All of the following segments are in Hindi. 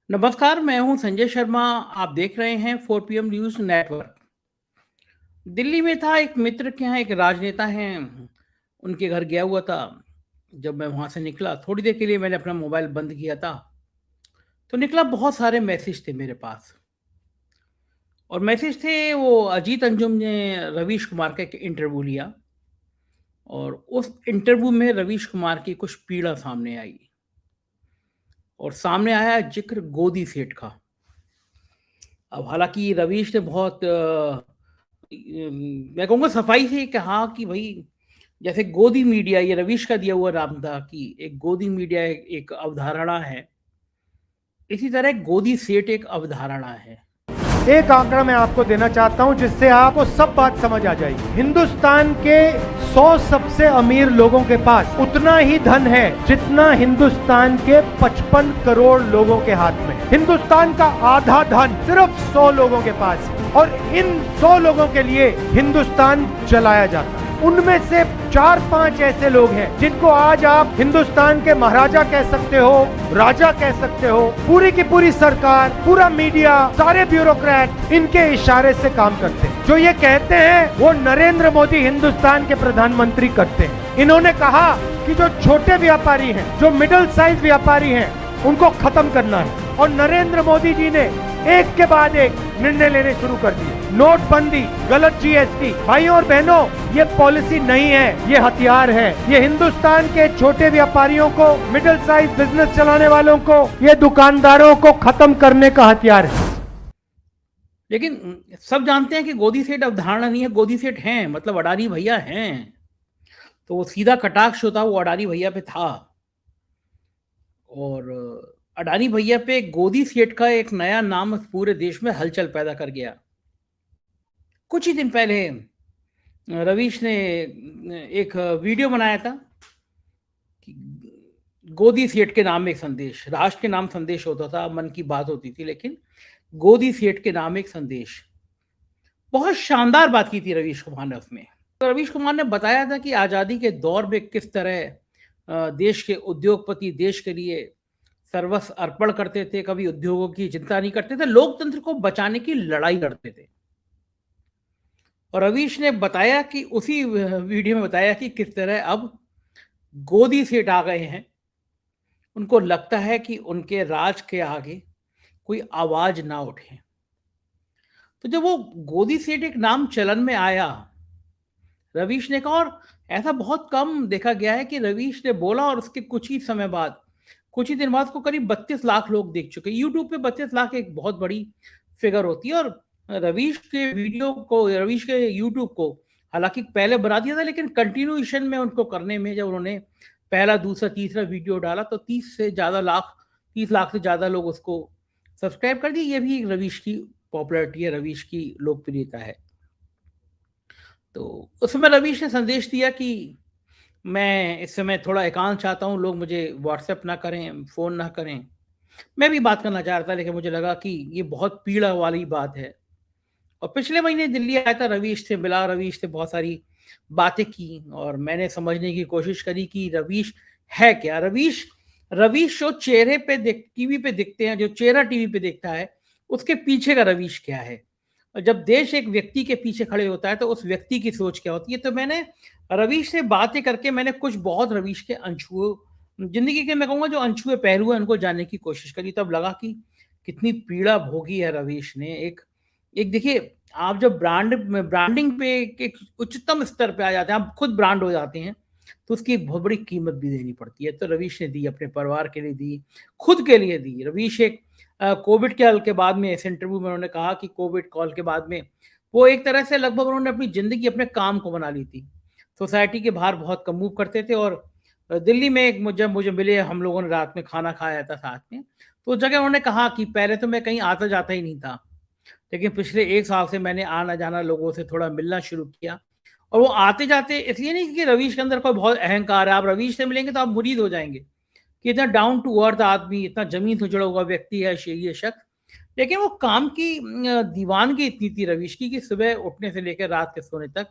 नमस्कार, मैं हूं संजय शर्मा। आप देख रहे हैं 4 PM न्यूज़ नेटवर्क। दिल्ली में था एक मित्र के यहाँ एक राजनेता हैं, उनके घर गया हुआ था। जब मैं वहाँ से निकला, थोड़ी देर के लिए मैंने अपना मोबाइल बंद किया था, तो निकला बहुत सारे मैसेज थे मेरे पास। और मैसेज थे, वो अजीत अंजुम ने रवीश कुमार का एक इंटरव्यू लिया और उस इंटरव्यू में रवीश कुमार की कुछ पीड़ा सामने आई और सामने आया ज़िक्र गोदी सेठ का। अब हालाँकि रवीश ने बहुत मैं कहूँगा सफाई से कहा कि भई जैसे गोदी मीडिया, ये रवीश का दिया हुआ नाम था कि एक गोदी मीडिया एक अवधारणा है, इसी तरह गोदी सेठ एक अवधारणा है। एक आंकड़ा मैं आपको देना चाहता हूं जिससे आपको सब बात समझ आ जाएगी। हिंदुस्तान के 100 सबसे अमीर लोगों के पास उतना ही धन है जितना हिंदुस्तान के 55 करोड़ लोगों के हाथ में। हिंदुस्तान का आधा धन सिर्फ 100 लोगों के पास है और इन 100 लोगों के लिए हिंदुस्तान चलाया जाता है। उनमें से 4-5 ऐसे लोग हैं जिनको आज आप हिंदुस्तान के महाराजा कह सकते हो, राजा कह सकते हो। पूरी की पूरी सरकार, पूरा मीडिया, सारे ब्यूरोक्रेट इनके इशारे से काम करते हैं। जो ये कहते हैं वो नरेंद्र मोदी हिंदुस्तान के प्रधानमंत्री करते हैं। इन्होंने कहा कि जो छोटे व्यापारी हैं, जो मिडिल साइज व्यापारी हैं, उनको खत्म करना है और नरेंद्र मोदी जी ने एक के बाद एक निर्णय लेने शुरू कर दिए। नोटबंदी, गलत जीएसटी। भाइयों और बहनों, ये पॉलिसी नहीं है, ये हथियार है। ये हिंदुस्तान के छोटे व्यापारियों को, मिडिल साइज बिजनेस चलाने वालों को, ये दुकानदारों को खत्म करने का हथियार है। लेकिन सब जानते हैं कि गोदी सेठ अवधारणा नहीं है, गोदी सेठ हैं, मतलब अडानी भैया हैं। तो वो सीधा कटाक्ष होता वो अडानी भैया पे था। और अडानी भैया पे गोदी सेठ का एक नया नाम पूरे देश में हलचल पैदा कर गया। कुछ ही दिन पहले रवीश ने एक वीडियो बनाया था कि गोदी सेठ के नाम एक संदेश, राष्ट्र के नाम संदेश होता था, मन की बात होती थी, लेकिन गोदी सेठ के नाम एक संदेश। बहुत शानदार बात की थी रवीश कुमार ने उसमें। तो रवीश कुमार ने बताया था कि आज़ादी के दौर में किस तरह देश के उद्योगपति देश के लिए सर्वस्व अर्पण करते थे, कभी उद्योगों की चिंता नहीं करते थे, लोकतंत्र को बचाने की लड़ाई लड़ते थे। और रवीश ने बताया कि उसी वीडियो में बताया कि किस तरह अब गोदी सेठ आ गए हैं। उनको लगता है कि उनके राज के आगे कोई आवाज ना उठे। तो जब वो गोदी सेठ एक नाम चलन में आया, रवीश ने कहा, और ऐसा बहुत कम देखा गया है कि रवीश ने बोला और उसके कुछ ही समय बाद, कुछ ही दिन बाद उसको करीब 32 लाख लोग देख चुके। यूट्यूब पे 32 लाख एक बहुत बड़ी फिगर होती है। और रवीश के वीडियो को, रवीश के यूट्यूब को हालांकि पहले बना दिया था, लेकिन कंटिन्यूएशन में उनको करने में जब उन्होंने पहला, दूसरा, तीसरा वीडियो डाला तो 30 लाख से ज़्यादा लोग उसको सब्सक्राइब कर दिए। ये भी रवीश की पॉपुलैरिटी है, रवीश की लोकप्रियता है। तो उस समय रवीश ने संदेश दिया कि मैं इस समय थोड़ा एकांत चाहता हूँ, लोग मुझे व्हाट्सएप ना करें, फ़ोन ना करें। मैं भी बात करना चाह रहा था, लेकिन मुझे लगा कि ये बहुत पीड़ा वाली बात है। और पिछले महीने दिल्ली आया था, रवीश से मिला, रवीश से बहुत सारी बातें की और मैंने समझने की कोशिश करी कि रवीश है क्या? रवीश रवीश जो चेहरे पे टीवी पे दिखते हैं, जो चेहरा टीवी पे दिखता है, उसके पीछे का रवीश क्या है? और जब देश एक व्यक्ति के पीछे खड़े होता है, तो उस व्यक्ति की सोच क्या होती है? तो मैंने रवीश से बातें करके मैंने कुछ बहुत रवीश के अनछुए, ज़िंदगी के मैं कहूँगा जो अनछुए पहलू हैं, उनको जानने की कोशिश करी। तब लगा कि कितनी पीड़ा भोगी है रवीश ने। एक एक देखिए, आप जब ब्रांडिंग पे एक उच्चतम स्तर पे आ जाते हैं, आप खुद ब्रांड हो जाते हैं, तो उसकी एक बहुत बड़ी कीमत भी देनी पड़ती है। तो रवीश ने दी, अपने परिवार के लिए दी, खुद के लिए दी। रवीश एक कोविड के हल के बाद में इस इंटरव्यू में उन्होंने कहा कि कोविड कॉल के बाद में वो एक तरह से लगभग उन्होंने अपनी ज़िंदगी अपने काम को बना ली थी। सोसाइटी के बाहर बहुत कम मूव करते थे और दिल्ली में एक जब मुझे मिले, हम लोगों ने रात में खाना खाया था साथ में, तो उस जगह उन्होंने कहा कि पहले तो मैं कहीं आता-जाता ही नहीं था। लेकिन पिछले 1 साल से मैंने आना-जाना, लोगों से थोड़ा मिलना शुरू किया। और वो आते-जाते इसलिए नहीं कि रवीश के अंदर कोई बहुत अहंकार है, आप रवीश से मिलेंगे तो आप मुरीद हो जाएँगे, कि इतना डाउन टू अर्थ आदमी, इतना ज़मीन से जुड़ा हुआ व्यक्ति है ये शख्स। लेकिन वो काम की दीवानगी इतनी थी रवीश की कि सुबह उठने से लेकर रात के सोने तक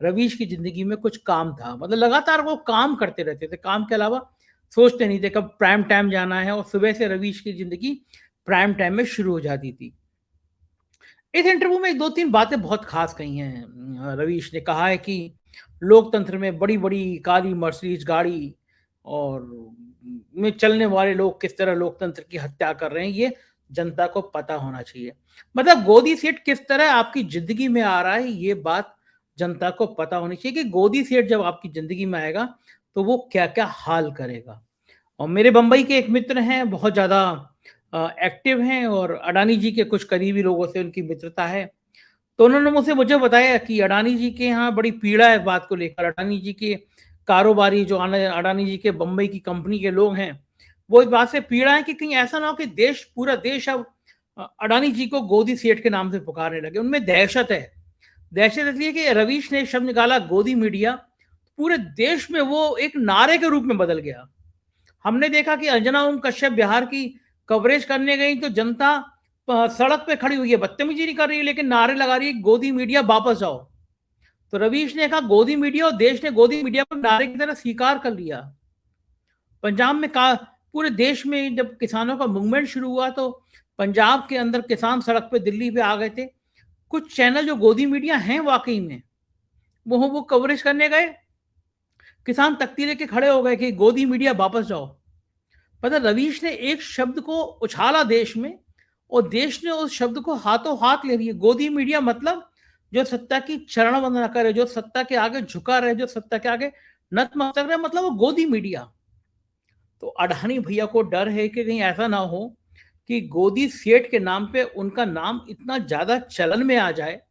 रवीश की ज़िंदगी में कुछ काम था। मतलब लगातार वो काम करते रहते थे, काम के अलावा सोचते नहीं थे कब प्राइम टाइम जाना है। और सुबह से रवीश की ज़िंदगी प्राइम टाइम में शुरू हो जाती थी। इस इंटरव्यू में 2-3 बातें बहुत खास कही हैं। रवीश ने कहा है कि लोकतंत्र में बड़ी-बड़ी काली मर्सिडीज़ गाड़ी और में चलने वाले लोग किस तरह लोकतंत्र की हत्या कर रहे हैं, ये जनता को पता होना चाहिए। मतलब गोदी सेठ किस तरह आपकी ज़िंदगी में आ रहा है, ये बात जनता को पता होनी चाहिए कि गोदी सेठ जब आपकी ज़िंदगी में आएगा, तो वो क्या-क्या हाल करेगा। और मेरे बम्बई के एक मित्र हैं, बहुत ज़्यादा एक्टिव हैं और अडानी जी के कुछ करीबी लोगों से उनकी मित्रता है। तो उन्होंने मुझे बताया कि अडानी जी के यहाँ बड़ी पीड़ा है इस बात को लेकर। अडानी जी के कारोबारी जो अडानी जी के बम्बई की कंपनी के लोग हैं, वो इस बात से पीड़ा है कि कहीं ऐसा ना हो कि पूरा देश अब अडानी जी को गोदी सेठ के नाम से पुकारने लगे। उनमें दहशत है। दहशत इसलिए कि रवीश ने एक शब्द निकाला गोदी मीडिया, पूरे देश में वो एक नारे के रूप में बदल गया। हमने देखा कि अंजना ओम कश्यप बिहार की कवरेज करने गई तो जनता सड़क पे खड़ी हुई है, बदतमीजी नहीं कर रही है, लेकिन नारे लगा रही है गोदी मीडिया वापस जाओ। तो रवीश ने कहा गोदी मीडिया, और देश ने गोदी मीडिया को नारे की तरह स्वीकार कर लिया। पंजाब में का पूरे देश में जब किसानों का मूवमेंट शुरू हुआ तो पंजाब के अंदर किसान सड़क पे दिल्ली पे आ गए थे। कुछ चैनल जो गोदी मीडिया हैं वाकई में, वो कवरेज करने गए, किसान तख्ती लेके खड़े हो गए कि गोदी मीडिया वापस जाओ। पता रवीश ने एक शब्द को उछाला देश में, और देश ने उस शब्द को हाथों हाथ ले लिया। गोदी मीडिया मतलब जो सत्ता की चरण वंदना करे, जो सत्ता के आगे झुका रहे, जो सत्ता के आगे नतमस्तक रहे, मतलब वो गोदी मीडिया। तो अडानी भैया को डर है कि कहीं ऐसा ना हो कि गोदी सेठ के नाम पे उनका नाम इतना ज्यादा चलन में आ जाए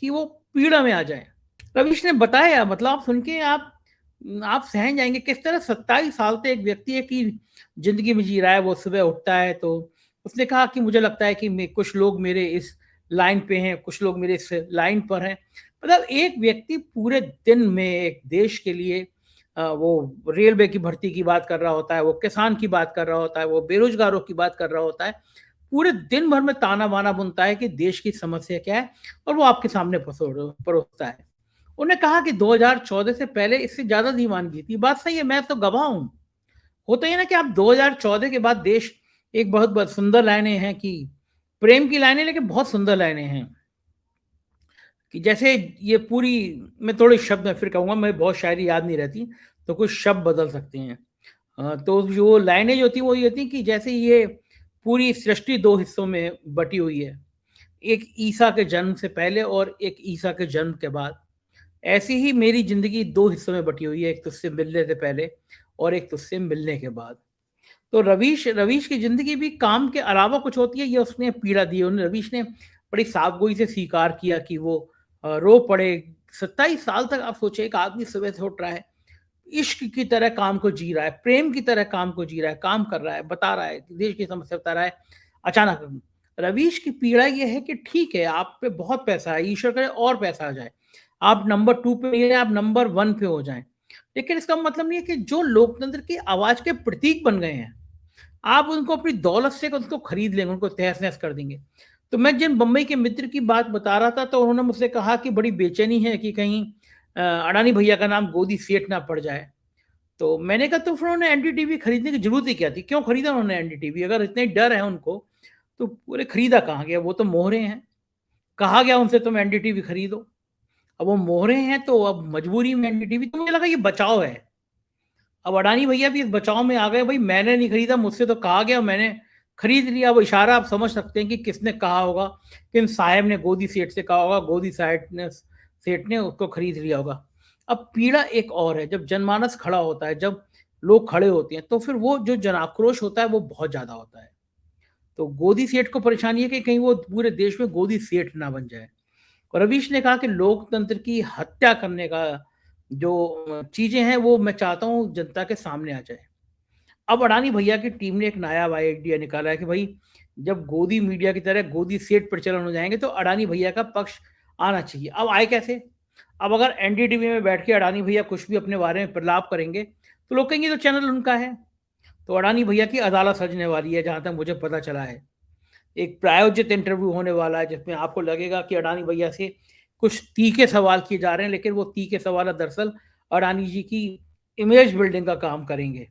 कि वो पीड़ा में आ जाए। रवीश ने बताया, मतलब आप सुन के आप सहम जाएंगे किस तरह 27 साल से एक व्यक्ति है कि जिंदगी में जी रहा है। वो सुबह उठता है तो उसने कहा कि मुझे लगता है कि कुछ लोग मेरे इस लाइन पे हैं, कुछ लोग मेरे इस लाइन पर हैं। मतलब एक व्यक्ति पूरे दिन में एक देश के लिए वो रेलवे की भर्ती की बात कर रहा होता है, वो किसान की बात कर रहा होता है, वो बेरोजगारों की बात कर रहा होता है, पूरे दिन भर में ताना बाना बुनता है कि देश की समस्या क्या है, और वो आपके सामने परोसता है। उन्होंने कहा कि 2014 से पहले इससे ज्यादा दीवानगी थी। बात सही है, मैं तो गवाह हूं। होता है ना कि आप 2014 के बाद देश एक बहुत बहुत सुंदर लाइनें हैं कि प्रेम की लाइनें, लेकिन बहुत सुंदर लाइनें हैं कि जैसे ये पूरी, मैं थोड़े शब्द में फिर कहूंगा, मैं बहुत शायरी याद नहीं रहती तो कुछ शब्द बदल सकते हैं। तो जो लाइनें जो थी वो ये थी कि जैसे ये पूरी सृष्टि दो हिस्सों में बटी हुई है, एक ईसा के जन्म से पहले और एक ईसा के जन्म के बाद। ऐसी ही मेरी जिंदगी दो हिस्सों में बटी हुई है, एक तुझसे मिलने से पहले और एक तुझसे मिलने के बाद। तो रवीश रवीश की जिंदगी भी काम के अलावा कुछ होती है, ये उसने पीड़ा दी है। रवीश ने बड़ी साफगोई से स्वीकार किया कि वो रो पड़े। 27 साल तक आप सोचिए, एक आदमी सुबह से उठ रहा है, इश्क की तरह काम को जी रहा है, प्रेम की तरह काम को जी रहा है, काम कर रहा है, बता रहा है, देश की समस्या बता रहा है। अचानक रवीश की पीड़ा ये है कि ठीक है, आप पे बहुत पैसा है, ईश्वर करे और पैसा आ जाए, आप नंबर 2 पे नहीं, आप नंबर 1 पे हो जाएं, लेकिन इसका मतलब नहीं है कि जो लोकतंत्र की आवाज के प्रतीक बन गए हैं, आप उनको अपनी दौलत से उनको खरीद लेंगे, उनको तहस नहस कर देंगे। तो मैं जिन बम्बई के मित्र की बात बता रहा था, तो उन्होंने मुझसे कहा कि बड़ी बेचैनी है कि कहीं अडानी भैया का नाम गोदी सेठ ना पड़ जाए। तो मैंने कहा तो फिर उन्होंने एनडीटीवी खरीदने की जरूरत ही क्या थी? क्यों खरीदा उन्होंने एनडीटीवी? अगर इतने डर है उनको, तो पूरे खरीदा कहाँ गया? वो तो मोहरे हैं। कहा गया उनसे तुम एनडीटीवी खरीदो। अब वो मोहरे हैं तो अब मजबूरी में एनडीटीवी, तो मुझे लगा ये बचाव है। अब अडानी भैया भी इस बचाव में आ गए, भाई मैंने नहीं खरीदा, मुझसे तो कहा गया, मैंने खरीद लिया। अब इशारा आप समझ सकते हैं कि किसने कहा होगा, किन साहब ने गोदी सेठ से कहा होगा, गोदी सेठ ने उसको खरीद लिया होगा। अब पीड़ा एक और है, जब जनमानस खड़ा होता है, जब लोग खड़े होते हैं, तो फिर वो जो जन आक्रोश होता है वो बहुत ज्यादा होता है। तो गोदी सेठ को परेशानी है कि कहीं वो पूरे देश में गोदी सेठ ना बन जाए। और रवीश ने कहा कि लोकतंत्र की हत्या करने का जो चीजें हैं वो मैं चाहता हूं जनता के सामने आ जाए। अब अडानी भैया की टीम ने एक नया आइडिया निकाला है कि भाई जब गोदी मीडिया की तरह गोदी सेठ प्रचलन हो जाएंगे तो अडानी भैया का पक्ष आना चाहिए। अब आए कैसे? अब अगर एनडीटीवी में बैठ के अडानी भैया कुछ भी अपने बारे में प्रलाप करेंगे तो लोग कहेंगे तो चैनल उनका है। तो अडानी भैया की अदालत सजने वाली है, जहां तक मुझे पता चला है। एक प्रायोजित इंटरव्यू होने वाला है जिसमें आपको लगेगा कि अडानी भैया से कुछ तीखे सवाल किए जा रहे हैं, लेकिन वो तीखे सवाल दरअसल अडानी जी की इमेज बिल्डिंग का काम करेंगे।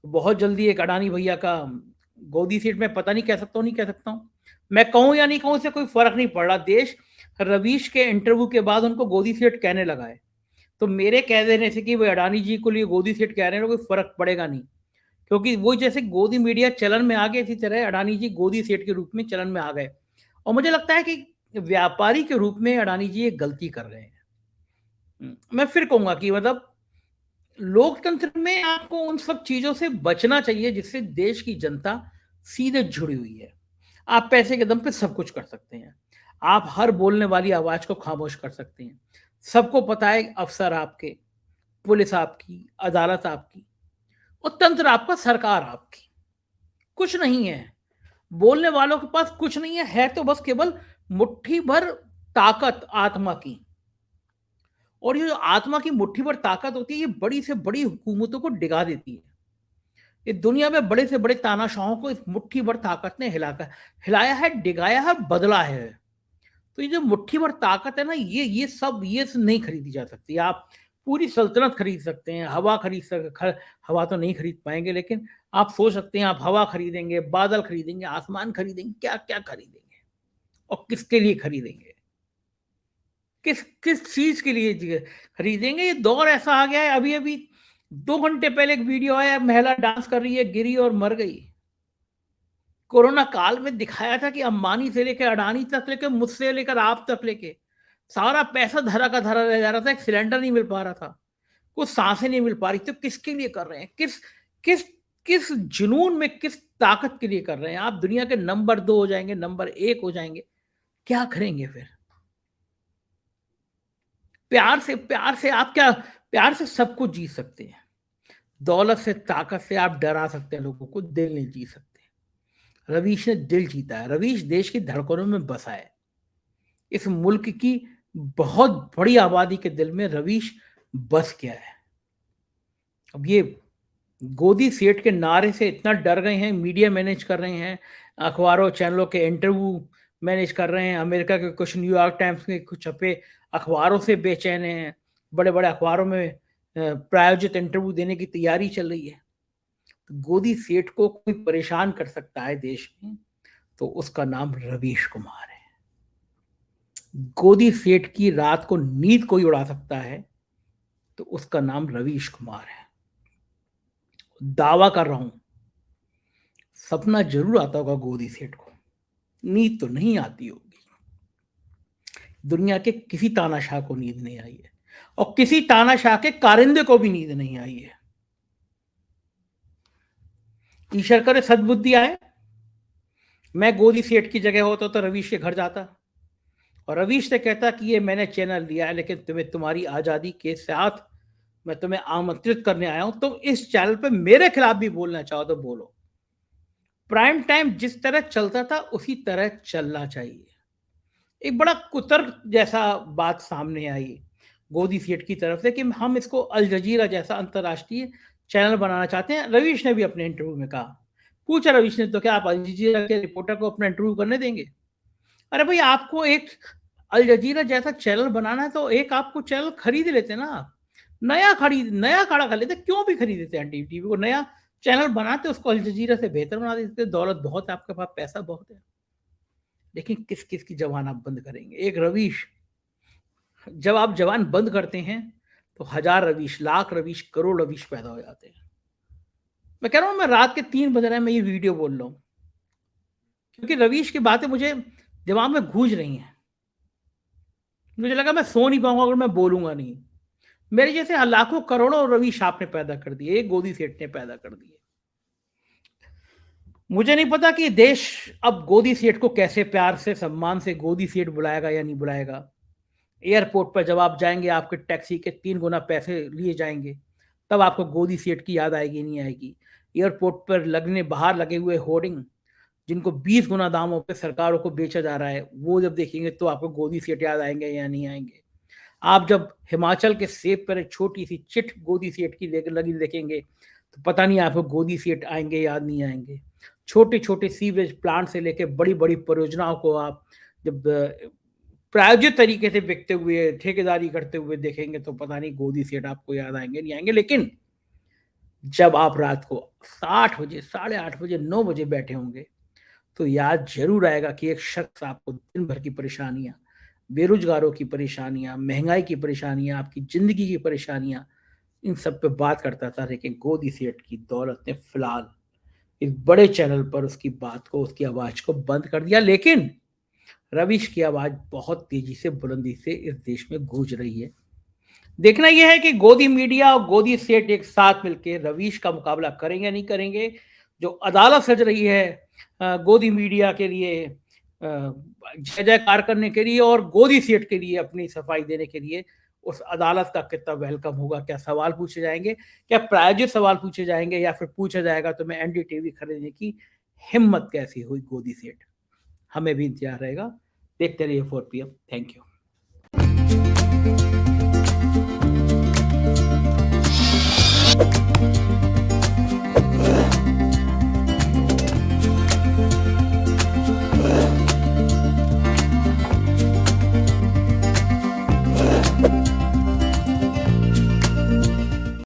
तो बहुत जल्दी एक अडानी भैया का गोदी सीट में पता नहीं कह सकता हूँ, नहीं कह सकता हूँ। मैं कहूँ या नहीं कहूँ इससे कोई फर्क नहीं पड़ रहा। देश रवीश के इंटरव्यू के बाद उनको गोदी सीट कहने लगा है। तो मेरे कह देने से कि वो अडानी जी को लिए गोदी सीट कह रहे हैं, कोई फर्क पड़ेगा नहीं, क्योंकि वो जैसे गोदी मीडिया चलन में आ गए, इसी तरह अडानी जी गोदी सेठ के रूप में चलन में आ गए। और मुझे लगता है कि व्यापारी के रूप में अडानी जी एक गलती कर रहे हैं। मैं फिर कहूंगा कि मतलब लोकतंत्र में आपको उन सब चीजों से बचना चाहिए जिससे देश की जनता सीधे जुड़ी हुई है। आप पैसे के दम पे सब कुछ कर सकते हैं। आप हर बोलने वाली आवाज को खामोश कर सकते हैं। सबको पता है अफसर आपके, पुलिस आपकी, अदालत आपकी, और तंत्र आपका, सरकार आपकी। कुछ नहीं है। बोलने वालों के पास कुछ नहीं है तो बस केवल मुट्ठी भर ताकत आत्मा की। और ये जो आत्मा की मुट्ठी भर ताकत होती है, ये बड़ी से बड़ी हुकूमतों को डिगा देती है। ये दुनिया में बड़े से बड़े तानाशाहों को इस मुट्ठी भर ताकत ने हिलाया है, डिगाया है, बदला है। तो ये जो मुट्ठी भर ताकत है ना, ये सब नहीं खरीदी जा सकती। आप पूरी सल्तनत खरीद सकते हैं, हवा खरीद सकते, हवा तो नहीं खरीद पाएंगे, लेकिन आप सोच सकते हैं आप हवा खरीदेंगे, बादल खरीदेंगे, आसमान खरीदेंगे, क्या क्या खरीदेंगे और किसके लिए खरीदेंगे, किस किस चीज के लिए खरीदेंगे। ये दौर ऐसा आ गया है। अभी अभी 2 घंटे पहले एक वीडियो आया, महिला डांस कर रही है, गिरी और मर गई। कोरोना काल में दिखाया था कि अंबानी से लेकर अडानी तक लेकर मुझसे लेकर आप तक लेके सारा पैसा धरा का धरा रह जा रहा था। एक सिलेंडर नहीं मिल पा रहा था, कुछ सांसें नहीं मिल पा रही। तो किसके लिए कर रहे हैं, किस किस किस जुनून में, किस ताकत के लिए कर रहे हैं। आप दुनिया के नंबर 2 हो जाएंगे, नंबर 1 हो जाएंगे, क्या करेंगे फिर? प्यार से आप क्या, प्यार से सब कुछ जी सकते हैं। दौलत से, ताकत से आप डरा सकते हैं लोगों को, दिल नहीं जी सकते। रवीश ने दिल जीता है। रवीश देश की धड़कनों में बसा है। इस मुल्क की बहुत बड़ी आबादी के दिल में रवीश बस गया है। अब ये गोदी सेठ के नारे से इतना डर गए हैं, मीडिया मैनेज कर रहे हैं, अखबारों चैनलों के इंटरव्यू मैनेज कर रहे हैं, अमेरिका के कुछ, न्यूयॉर्क टाइम्स के कुछ छपे अखबारों से बेचैन हैं, बड़े बड़े अखबारों में प्रायोजित इंटरव्यू देने की तैयारी चल रही है। तो गोदी सेठ को कोई परेशान कर सकता है देश में, तो उसका नाम रवीश कुमार है। गोदी सेठ की रात को नींद कोई उड़ा सकता है, तो उसका नाम रवीश कुमार है। दावा कर रहा हूं, सपना जरूर आता होगा गोदी सेठ को, नींद तो नहीं आती होगी। दुनिया के किसी तानाशाह को नींद नहीं आई है, और किसी तानाशाह के कारिंदे को भी नींद नहीं आई है। ईश्वर करे सद्बुद्धि आए। मैं गोदी सेठ की जगह होता तो रवीश के घर जाता और रवीश से कहता कि ये मैंने चैनल लिया है, लेकिन तुम्हें तुम्हारी आजादी के साथ मैं तुम्हें आमंत्रित करने आया हूं। तुम इस चैनल पे मेरे खिलाफ भी बोलना चाहो तो बोलो। प्राइम टाइम जिस तरह चलता था उसी तरह चलना चाहिए। एक बड़ा कुतर्क जैसा बात सामने आई गोदी सेठ की तरफ से कि हम इसको अल जजीरा जैसा अंतर्राष्ट्रीय चैनल बनाना चाहते हैं। रवीश ने भी अपने इंटरव्यू में कहा, पूछा रवीश ने, तो क्या आप अल जजीरा के रिपोर्टर को अपना इंटरव्यू करने देंगे? अरे भाई, आपको एक अल जजीरा जैसा चैनल बनाना है तो एक आपको चैनल खरीद लेते ना आप, नया खड़ा कर लेते। क्यों भी खरीदते हैं टीवी को, नया चैनल बनाते, उसको अल जजीरा से बेहतर बना देते। दौलत बहुत है आपके पास, पैसा बहुत है, लेकिन किस किस की जबान आप बंद करेंगे? एक रवीश, जब आप जबान बंद करते हैं तो 1000 रवीश, लाख रवीश, करोड़ रवीश पैदा हो जाते हैं। मैं कह रहा हूं, मैं रात के 3 बज रहे हैं, मैं ये वीडियो बोल रहा हूं क्योंकि रवीश की बातें मुझे दिमाग में गूंज रही हैं। मुझे लगा मैं सो नहीं पाऊंगा अगर मैं बोलूंगा नहीं। मेरे जैसे लाखों करोड़ों रवीश आपने पैदा कर दिए, एक गोदी सेठ ने पैदा कर दिए। मुझे नहीं पता कि देश अब गोदी सेठ को कैसे प्यार से, सम्मान से गोदी सेठ बुलाएगा या नहीं बुलाएगा। एयरपोर्ट पर जब आप जाएंगे, आपके टैक्सी के 3 गुना पैसे लिए जाएंगे, तब आपको गोदी सेठ की याद आएगी, नहीं आएगी? एयरपोर्ट पर बाहर लगे हुए होर्डिंग, जिनको 20 गुना दामों पे सरकारों को बेचा जा रहा है, वो जब देखेंगे तो आपको गोदी सेठ याद आएंगे या नहीं आएंगे? आप जब हिमाचल के सेब पर एक छोटी सी चिट गोदी सेठ की लगी देखेंगे, तो पता नहीं आपको गोदी सेठ आएंगे, याद नहीं आएंगे? छोटे छोटे सीवरेज प्लांट से लेकर बड़ी बड़ी परियोजनाओं को आप जब प्रायोजित तरीके से बिकते हुए, ठेकेदारी करते हुए देखेंगे, तो पता नहीं गोदी सेठ आपको याद आएंगे, नहीं आएंगे। लेकिन जब आप रात को 8 बजे, साढ़े 8 बजे, 9 बजे बैठे होंगे, तो याद ज़रूर आएगा कि एक शख्स आपको दिन भर की परेशानियाँ, बेरोज़गारों की परेशानियाँ, महँगाई की परेशानियाँ, आपकी ज़िंदगी की परेशानियाँ, इन सब पे बात करता था। लेकिन गोदी सेठ की दौलत ने फ़िलहाल इस बड़े चैनल पर उसकी बात को, उसकी आवाज़ को बंद कर दिया। लेकिन रवीश की आवाज़ बहुत तेज़ी से, बुलंदी से इस देश में गूंज रही है। देखना यह है कि गोदी मीडिया और गोदी सेठ एक साथ मिलके रवीश का मुकाबला करेंगे या नहीं करेंगे। जो अदालत सज रही है गोदी मीडिया के लिए जय जयकार करने के लिए और गोदी सेठ के लिए अपनी सफाई देने के लिए, उस अदालत का कितना वेलकम होगा? क्या सवाल पूछे जाएंगे? क्या प्रायोजित सवाल पूछे जाएंगे या फिर पूछा जाएगा तो मैं एनडीटीवी खरीदने की हिम्मत कैसी हुई गोदी सेठ? हमें भी इंतजार रहेगा। देखते रहिए 4 PM। Thank you.